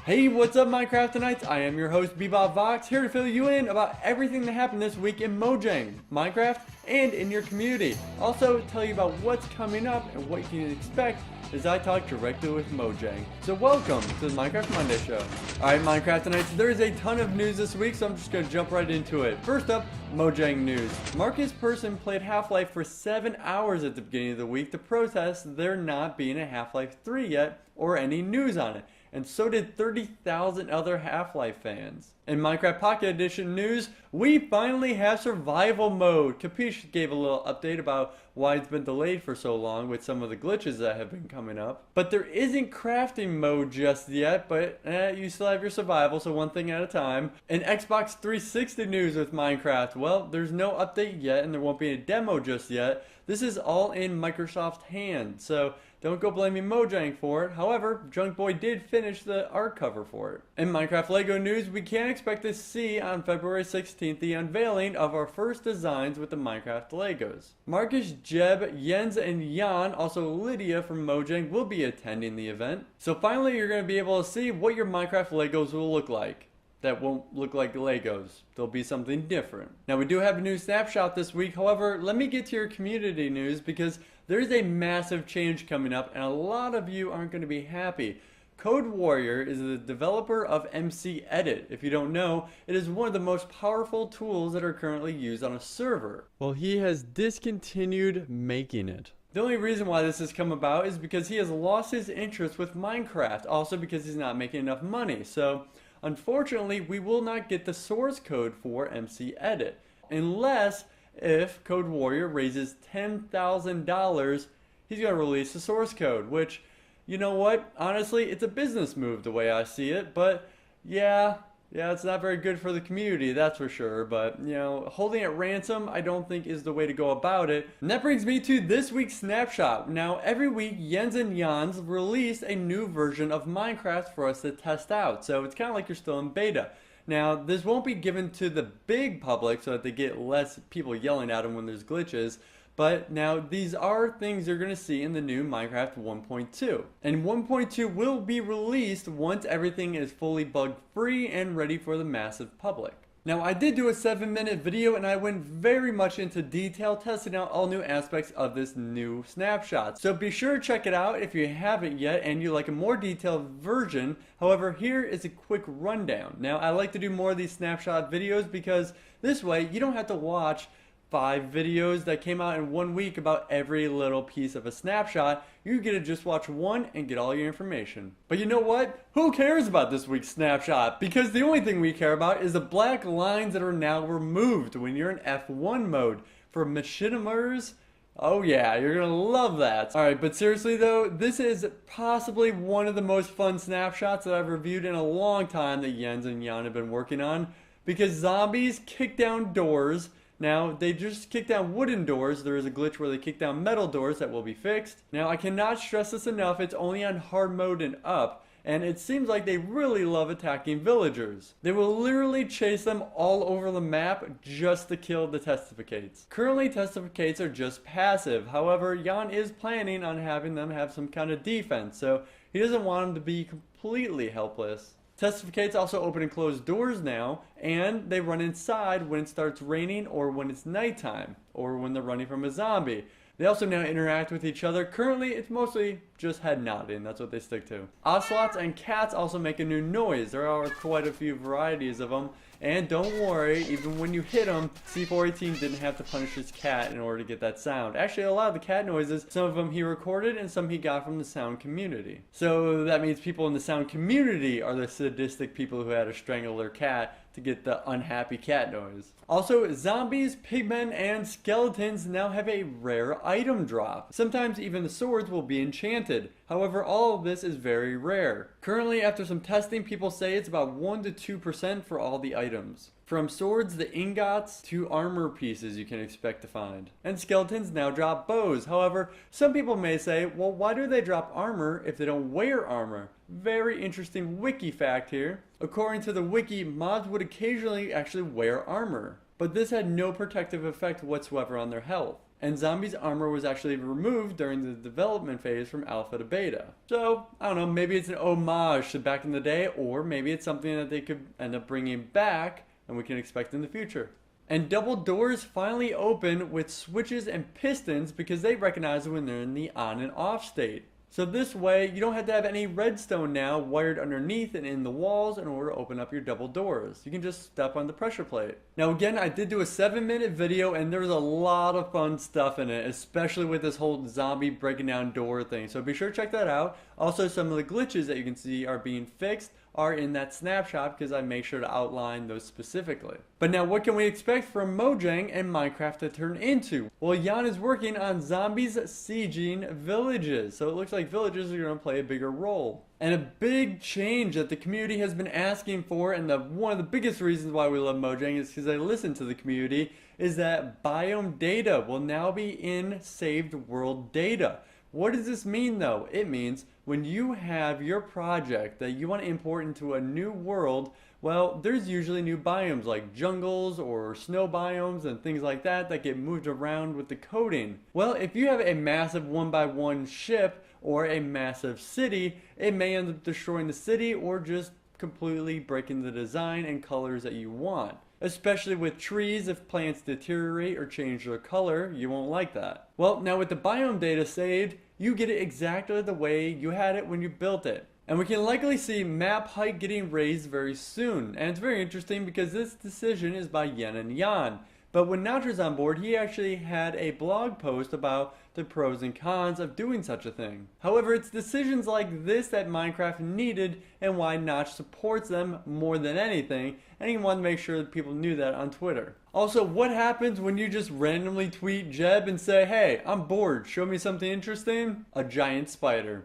Hey, what's up, Minecraftonites? I am your host, Bebop Vox, here to fill you in about everything that happened this week in Mojang, Minecraft, and in your community. Also, tell you about what's coming up and what you can expect as I talk directly with Mojang. So welcome to the Minecraft Monday Show. Alright, Minecraftonites, there is a ton of news this week, so I'm just going to jump right into it. First up, Mojang news. Marcus Person played Half-Life for 7 hours at the beginning of the week to protest there not being a Half-Life 3 yet, or any news on it. And so did 30,000 other Half-Life fans. In Minecraft Pocket Edition news, we finally have survival mode. Capiche gave a little update about why it's been delayed for so long with some of the glitches that have been coming up. But there isn't crafting mode just yet, but you still have your survival, so one thing at a time. In Xbox 360 news with Minecraft, well, there's no update yet and there won't be a demo just yet. This is all in Microsoft's hands, so don't go blaming Mojang for it. However, Junkboy did finish the art cover for it. In Minecraft Lego news, we can expect to see on February 16th the unveiling of our first designs with the Minecraft Legos. Marcus, Jeb, Jens, and Jan, also Lydia from Mojang, will be attending the event. So finally, you're going to be able to see what your Minecraft Legos will look like. That won't look like Legos. They'll be something different. Now, we do have a new snapshot this week. However, let me get to your community news because there's a massive change coming up and a lot of you aren't going to be happy. Code Warrior is the developer of MC Edit. If you don't know, it is one of the most powerful tools that are currently used on a server. Well, he has discontinued making it. The only reason why this has come about is because he has lost his interest with Minecraft, also because he's not making enough money. So, unfortunately, we will not get the source code for MC Edit unless if Code Warrior raises $10,000, he's going to release the source code, which, you know what, honestly, it's a business move the way I see it, but yeah, it's not very good for the community, that's for sure, but, you know, holding it ransom, I don't think is the way to go about it. And that brings me to this week's snapshot. Now, every week, Jens and Jans release a new version of Minecraft for us to test out, so it's kind of like you're still in beta. Now, this won't be given to the big public so that they get less people yelling at them when there's glitches, but now these are things you're going to see in the new Minecraft 1.2. And 1.2 will be released once everything is fully bug-free and ready for the massive public. Now, I did do a 7-minute video and I went very much into detail testing out all new aspects of this new snapshot. So be sure to check it out if you haven't yet and you like a more detailed version. However, here is a quick rundown. Now, I like to do more of these snapshot videos because this way you don't have to watch 5 videos that came out in 1 week about every little piece of a snapshot. You get to just watch one and get all your information. But you know what? Who cares about this week's snapshot? Because the only thing we care about is the black lines that are now removed when you're in F1 mode. For machinimers, oh yeah, you're gonna love that. Alright, but seriously though, this is possibly one of the most fun snapshots that I've reviewed in a long time that Jens and Jan have been working on. Because zombies kick down doors. Now, they just kick down wooden doors. There is a glitch where they kick down metal doors that will be fixed. Now, I cannot stress this enough. It's only on hard mode and up. And it seems like they really love attacking villagers. They will literally chase them all over the map just to kill the testificates. Currently, testificates are just passive. However, Jan is planning on having them have some kind of defense. So, he doesn't want them to be completely helpless. Testificates also open and close doors now, and they run inside when it starts raining or when it's nighttime, or when they're running from a zombie. They also now interact with each other. Currently, it's mostly just head nodding. That's what they stick to. Ocelots and cats also make a new noise. There are quite a few varieties of them. And don't worry, even when you hit them, C418 didn't have to punish his cat in order to get that sound. Actually, a lot of the cat noises, some of them he recorded and some he got from the sound community. So that means people in the sound community are the sadistic people who had to strangle their cat to get the unhappy cat noise. Also, zombies, pigmen, and skeletons now have a rare item drop. Sometimes even the swords will be enchanted. However, all of this is very rare. Currently, after some testing, people say it's about 1 to 2% for all the items. From swords, the ingots, to armor pieces you can expect to find. And skeletons now drop bows. However, some people may say, well, why do they drop armor if they don't wear armor? Very interesting wiki fact here. According to the wiki, mobs would occasionally actually wear armor, but this had no protective effect whatsoever on their health. And Zombie's armor was actually removed during the development phase from alpha to beta. So, I don't know, maybe it's an homage to back in the day, or maybe it's something that they could end up bringing back and we can expect in the future. And double doors finally open with switches and pistons because they recognize when they're in the on and off state. So this way, you don't have to have any redstone now wired underneath and in the walls in order to open up your double doors. You can just step on the pressure plate. Now again, I did do a 7-minute video and there was a lot of fun stuff in it, especially with this whole zombie breaking down door thing. So be sure to check that out. Also, some of the glitches that you can see are being fixed are in that snapshot because I make sure to outline those specifically. But now what can we expect from Mojang and Minecraft to turn into? Well, Jan is working on zombies sieging villages. So it looks like villages are going to play a bigger role. And a big change that the community has been asking for, and one of the biggest reasons why we love Mojang is because they listen to the community, is that biome data will now be in saved world data. What does this mean though? It means when you have your project that you want to import into a new world, well, there's usually new biomes like jungles or snow biomes and things like that that get moved around with the coding. Well, if you have a massive 1x1 ship or a massive city, it may end up destroying the city or just completely breaking the design and colors that you want. Especially with trees, if plants deteriorate or change their color, you won't like that. Well, now with the biome data saved, you get it exactly the way you had it when you built it. And we can likely see map height getting raised very soon. And it's very interesting because this decision is by Yen and Jan. But when Notcher's on board, he actually had a blog post about the pros and cons of doing such a thing. However, it's decisions like this that Minecraft needed and why Notch supports them more than anything, and he wanted to make sure that people knew that on Twitter. Also, what happens when you just randomly tweet Jeb and say, "Hey, I'm bored, show me something interesting"? A giant spider.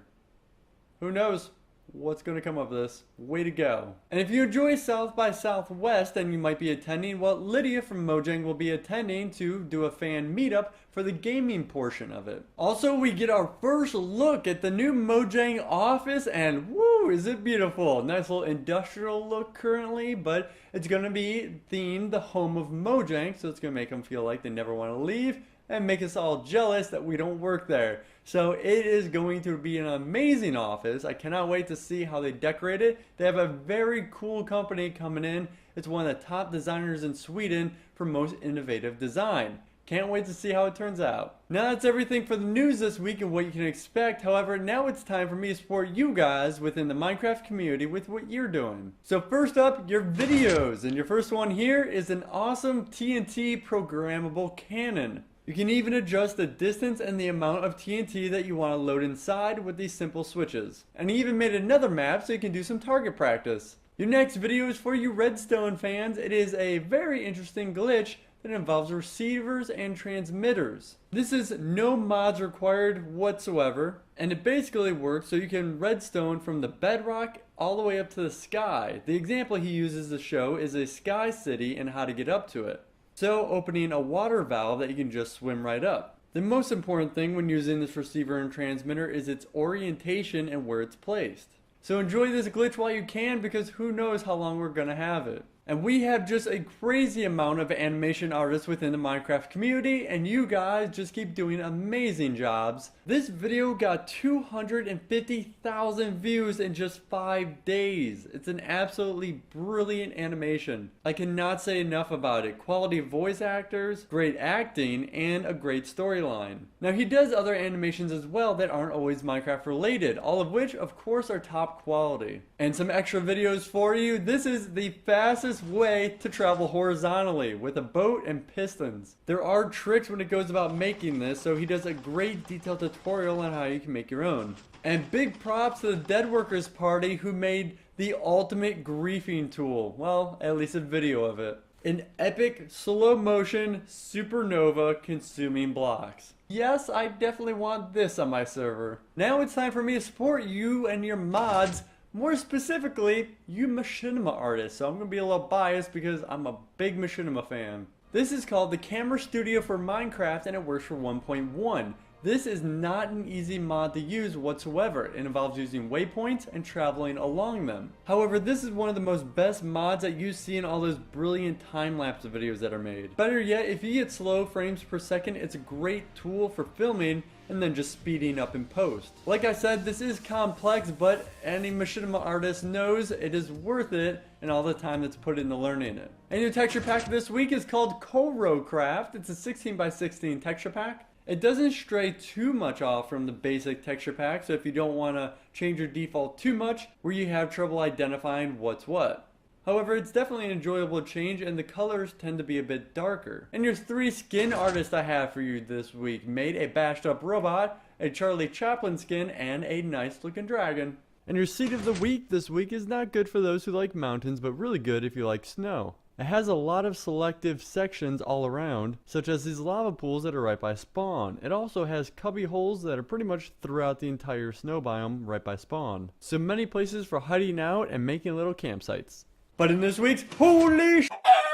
Who knows what's going to come of this? Way to go. And if you enjoy South by Southwest and you might be attending, well, Lydia from Mojang will be attending to do a fan meetup for the gaming portion of it. Also, we get our first look at the new Mojang office and woo, is it beautiful. Nice little industrial look currently, but it's going to be themed the home of Mojang, so it's going to make them feel like they never want to leave and make us all jealous that we don't work there. So it is going to be an amazing office. I cannot wait to see how they decorate it. They have a very cool company coming in. It's one of the top designers in Sweden for most innovative design. Can't wait to see how it turns out. Now that's everything for the news this week and what you can expect. However, now it's time for me to support you guys within the Minecraft community with what you're doing. So first up, your videos. And your first one here is an awesome TNT programmable cannon. You can even adjust the distance and the amount of TNT that you want to load inside with these simple switches. And he even made another map so you can do some target practice. Your next video is for you redstone fans. It is a very interesting glitch that involves receivers and transmitters. This is no mods required whatsoever, and it basically works so you can redstone from the bedrock all the way up to the sky. The example he uses to show is a sky city and how to get up to it. So opening a water valve that you can just swim right up. The most important thing when using this receiver and transmitter is its orientation and where it's placed. So enjoy this glitch while you can because who knows how long we're gonna have it. And we have just a crazy amount of animation artists within the Minecraft community, and you guys just keep doing amazing jobs. This video got 250,000 views in just 5 days. It's an absolutely brilliant animation. I cannot say enough about it. Quality voice actors, great acting, and a great storyline. Now he does other animations as well that aren't always Minecraft related, all of which of course are top quality. And some extra videos for you. This is the fastest way to travel horizontally with a boat and pistons. There are tricks when it goes about making this, so he does a great detailed tutorial on how you can make your own. And big props to the Dead Workers party who made the ultimate griefing tool. Well, at least a video of it. An epic slow motion supernova consuming blocks. Yes, I definitely want this on my server. Now it's time for me to support you and your mods. More specifically, you machinima artists. So I'm going to be a little biased because I'm a big machinima fan. This is called the Camera Studio for Minecraft and it works for 1.1. This is not an easy mod to use whatsoever. It involves using waypoints and traveling along them. However, this is one of the most best mods that you see in all those brilliant time-lapse videos that are made. Better yet, if you get slow frames per second, it's a great tool for filming and then just speeding up in post. Like I said, this is complex, but any machinima artist knows it is worth it and all the time that's put into learning it. A new texture pack this week is called Corocraft. It's a 16x16 texture pack. It doesn't stray too much off from the basic texture pack, so if you don't want to change your default too much, where you have trouble identifying what's what. However, it's definitely an enjoyable change and the colors tend to be a bit darker. And your 3 skin artists I have for you this week made a bashed up robot, a Charlie Chaplin skin, and a nice looking dragon. And your seed of the week this week is not good for those who like mountains, but really good if you like snow. It has a lot of selective sections all around, such as these lava pools that are right by spawn. It also has cubby holes that are pretty much throughout the entire snow biome right by spawn. So many places for hiding out and making little campsites. But in this week's Holy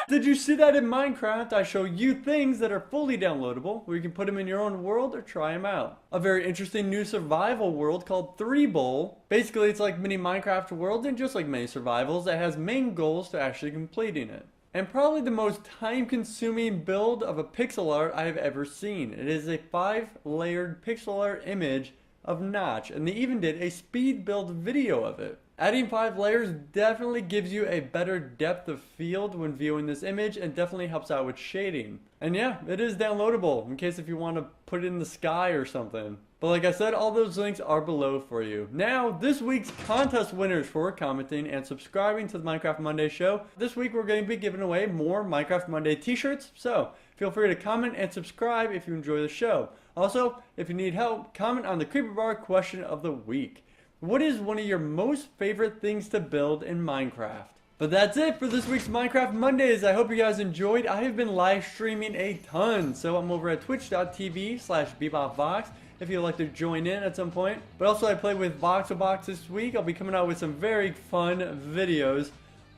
did you see that in Minecraft? I show you things that are fully downloadable where you can put them in your own world or try them out. A very interesting new survival world called 3 Bowl. Basically, it's like mini Minecraft world and just like many survivals that has main goals to actually completing it. And probably the most time-consuming build of a pixel art I have ever seen. It is a 5-layered pixel art image of Notch, and they even did a speed build video of it. Adding 5 layers definitely gives you a better depth of field when viewing this image and definitely helps out with shading. And yeah, it is downloadable in case if you want to put it in the sky or something. But like I said, all those links are below for you. Now, this week's contest winners for commenting and subscribing to the Minecraft Monday show. This week we're going to be giving away more Minecraft Monday t-shirts, so feel free to comment and subscribe if you enjoy the show. Also, if you need help, comment on the Creeper Bar question of the week. What is one of your most favorite things to build in Minecraft? But that's it for this week's Minecraft Mondays. I hope you guys enjoyed. I have been live streaming a ton, so I'm over at twitch.tv/BebopVox if you'd like to join in at some point. But also I played with Voxelbox this week. I'll be coming out with some very fun videos.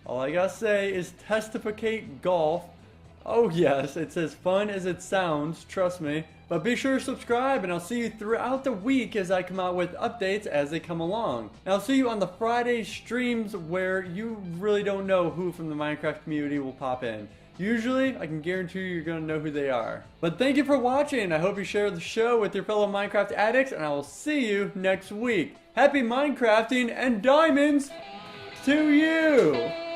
All I gotta say is testificate golf. Oh yes, it's as fun as it sounds, trust me. But be sure to subscribe, and I'll see you throughout the week as I come out with updates as they come along. And I'll see you on the Friday streams where you really don't know who from the Minecraft community will pop in. Usually, I can guarantee you're going to know who they are. But thank you for watching. I hope you share the show with your fellow Minecraft addicts, and I will see you next week. Happy Minecrafting and diamonds to you!